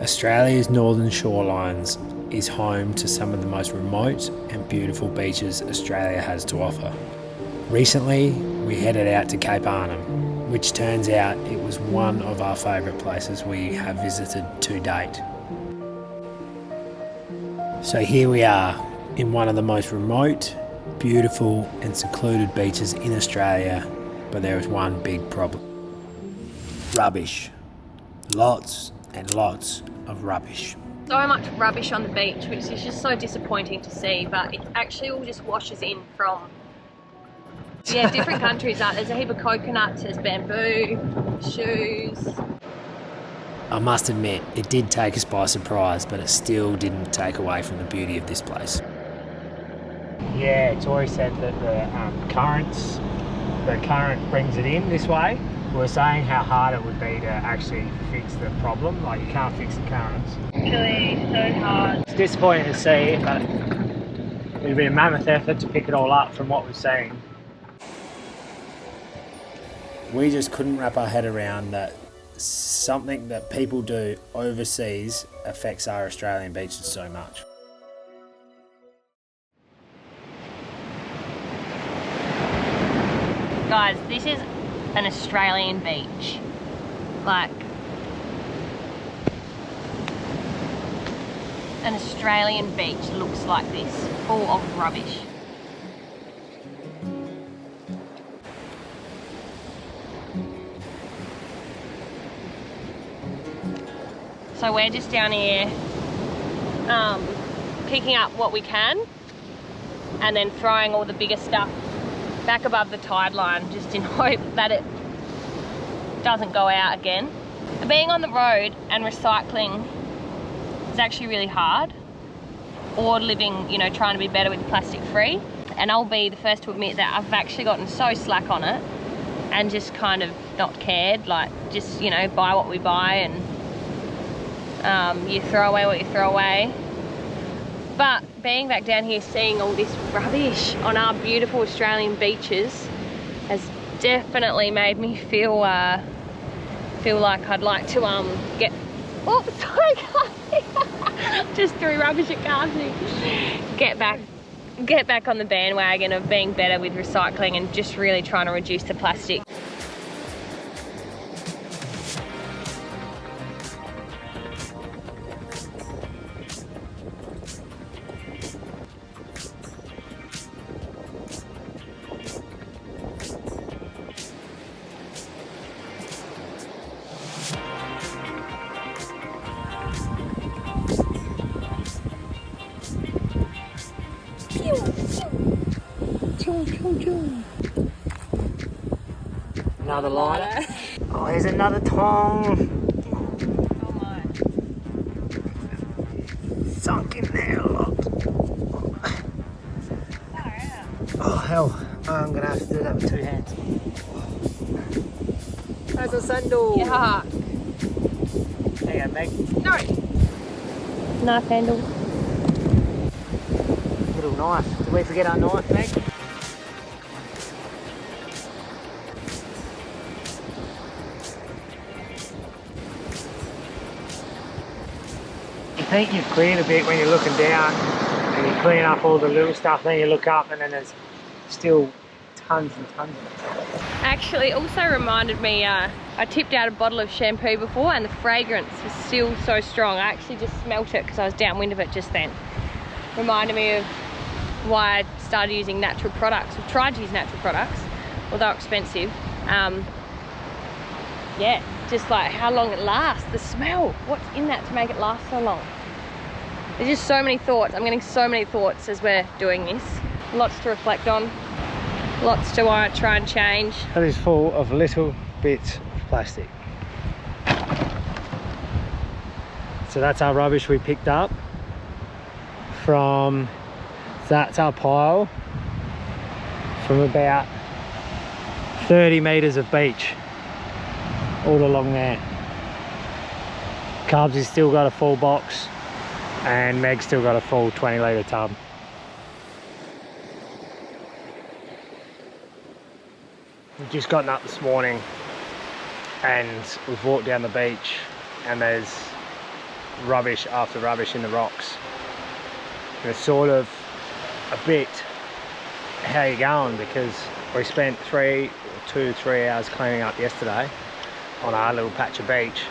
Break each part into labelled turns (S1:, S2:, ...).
S1: Australia's northern shorelines is home to some of the most remote and beautiful beaches Australia has to offer. Recently, we headed out to Cape Arnhem, which turns out it was one of our favourite places we have visited to date. So here we are, in one of the most remote, beautiful and secluded beaches in Australia, but there is one big problem. Rubbish. Lots and lots of rubbish.
S2: So much rubbish on the beach, which is just so disappointing to see, but it actually all just washes in from different countries. There's a heap of coconuts, there's bamboo, shoes.
S1: I must admit, it did take us by surprise, but it still didn't take away from the beauty of this place. Yeah, Tori said that the current brings it in this way. We were saying how hard it would be to actually fix the problem. Like, you can't fix the currents.
S2: Actually, so hard.
S1: It's disappointing to see, but it'd be a mammoth effort to pick it all up from what we've seen. We just couldn't wrap our head around that something that people do overseas affects our Australian beaches so much.
S2: Guys, this is an Australian beach. Like, an Australian beach looks like this, full of rubbish. So we're just down here picking up what we can and then throwing all the bigger stuff back above the tide line, just in hope that it doesn't go out again. Being on the road and recycling is actually really hard, or living, you know, trying to be better with plastic free. And I'll be the first to admit that I've actually gotten so slack on it and just kind of not cared, like just, you know, buy what we buy and you throw away what you throw away. But being back down here, seeing all this rubbish on our beautiful Australian beaches has definitely made me feel like I'd like to get... Oh, sorry guys! Just threw rubbish at Cassie. Get back on the bandwagon of being better with recycling and just really trying to reduce the plastic.
S1: Another liner. Oh, here's another tong.
S2: Oh my.
S1: Sunk in there a lot. Oh hell, I'm gonna have to do that with 2 hands. That's a sandal.
S2: Yeah.
S1: Hang on, Meg.
S2: No. Knife handle.
S1: Little knife. Did we forget our knife, Meg? You think you've cleared a bit when you're looking down and you clean up all the little stuff, then you look up and then there's still tons and tons of it.
S2: Actually, it also reminded me, I tipped out a bottle of shampoo before and the fragrance was still so strong. I actually just smelt it because I was downwind of it just then. Reminded me of why I started using natural products, or tried to use natural products, although expensive. Yeah, just like how long it lasts, the smell, what's in that to make it last so long. There's just so many thoughts. I'm getting so many thoughts as we're doing this. Lots to reflect on, lots to try and change.
S1: That is full of little bits of plastic. So that's our rubbish we picked up from, that's our pile from about 30 metres of beach all along there. Cubs has still got a full box and Meg's still got a full 20 litre tub. We've just gotten up this morning and we've walked down the beach and there's rubbish after rubbish in the rocks. And it's sort of a bit how you going, because we spent 2 to 3 hours cleaning up yesterday on our little patch of beach,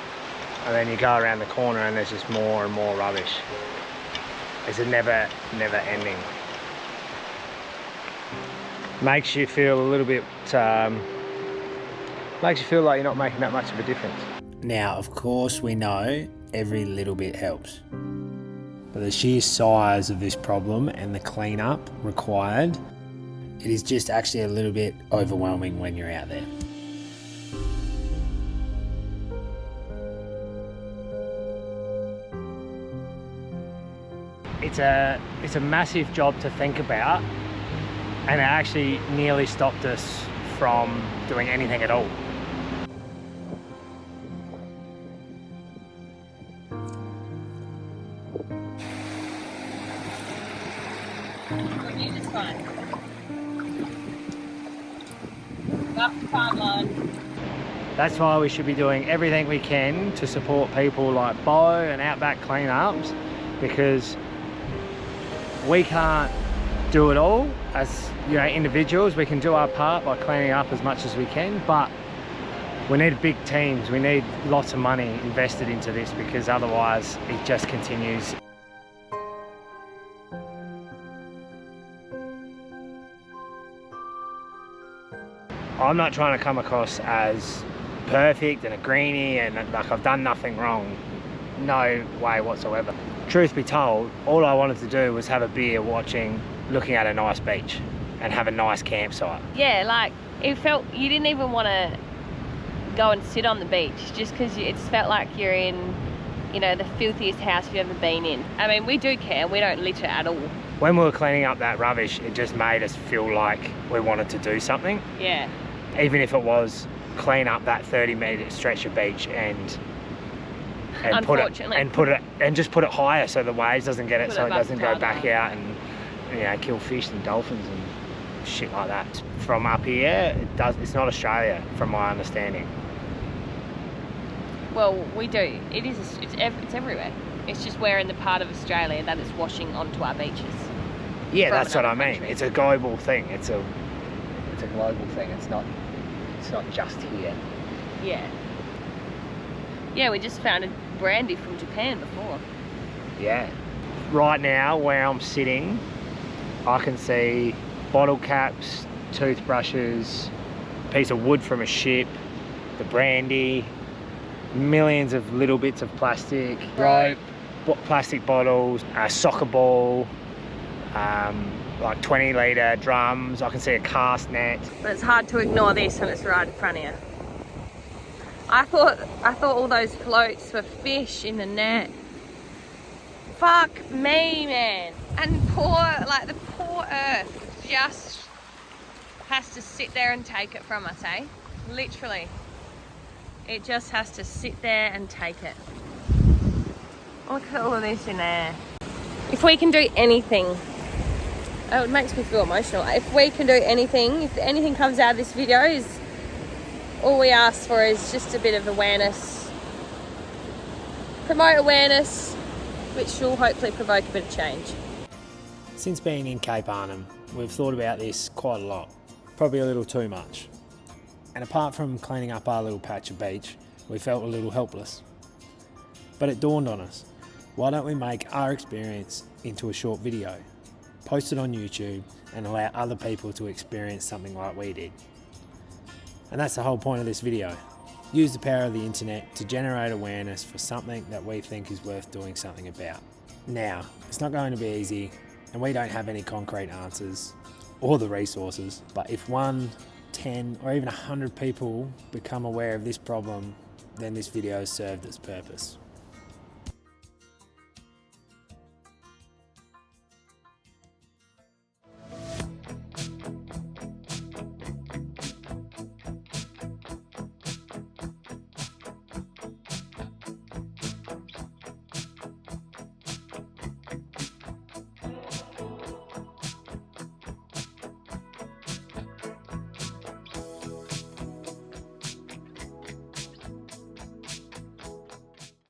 S1: and then you go around the corner and there's just more and more rubbish. It's a never ending. Makes you feel a little bit, makes you feel like you're not making that much of a difference. Now, of course, we know every little bit helps, but the sheer size of this problem and the cleanup required, it is just actually a little bit overwhelming when you're out there. It's a massive job to think about, and it actually nearly stopped us from doing anything at all.
S2: You just fine. Up the farm line.
S1: That's why we should be doing everything we can to support people like Bo and Outback Cleanups, because we can't do it all as, you know, individuals. We can do our part by cleaning up as much as we can, but we need big teams. We need lots of money invested into this, because otherwise it just continues. I'm not trying to come across as perfect and a greenie and like I've done nothing wrong. No way whatsoever. Truth be told, all I wanted to do was have a beer looking at a nice beach and have a nice campsite.
S2: Yeah, like it felt, you didn't even want to go and sit on the beach just because it felt like you're in, you know, the filthiest house you've ever been in. I mean, we do care, we don't litter at all.
S1: When we were cleaning up that rubbish, it just made us feel like we wanted to do something.
S2: Yeah.
S1: Even if it was clean up that 30-metre stretch of beach and just put it higher so the waves doesn't get it, so it doesn't go back out and, you know, kill fish and dolphins and shit like that. From up here, it's not Australia, from my understanding.
S2: Well, we do. It's everywhere. It's just we're in the part of Australia that is washing onto our beaches.
S1: Yeah, that's what I mean. It's a global thing. It's a global thing. It's not just here.
S2: Yeah. Yeah, we just found a brandy from Japan before.
S1: Yeah. Right now, where I'm sitting, I can see bottle caps, toothbrushes, a piece of wood from a ship, the brandy, millions of little bits of plastic, rope, plastic bottles, a soccer ball, like 20-litre drums. I can see a cast net.
S2: But it's hard to ignore this when it's right in front of you. I thought all those floats were fish in the net. Fuck me, man. And the poor earth just has to sit there and take it from us, eh? Literally. It just has to sit there and take it. Look at all of this in there. If we can do anything, oh, it makes me feel emotional. If we can do anything, if anything comes out of this video, is all we ask for is just a bit of awareness. Promote awareness, which will hopefully provoke a bit of change.
S1: Since being in Cape Arnhem, we've thought about this quite a lot, probably a little too much. And apart from cleaning up our little patch of beach, we felt a little helpless. But it dawned on us, why don't we make our experience into a short video, post it on YouTube and allow other people to experience something like we did. And that's the whole point of this video. Use the power of the internet to generate awareness for something that we think is worth doing something about. Now, it's not going to be easy, and we don't have any concrete answers or the resources, but if 1, 10 or even 100 people become aware of this problem, then this video has served its purpose.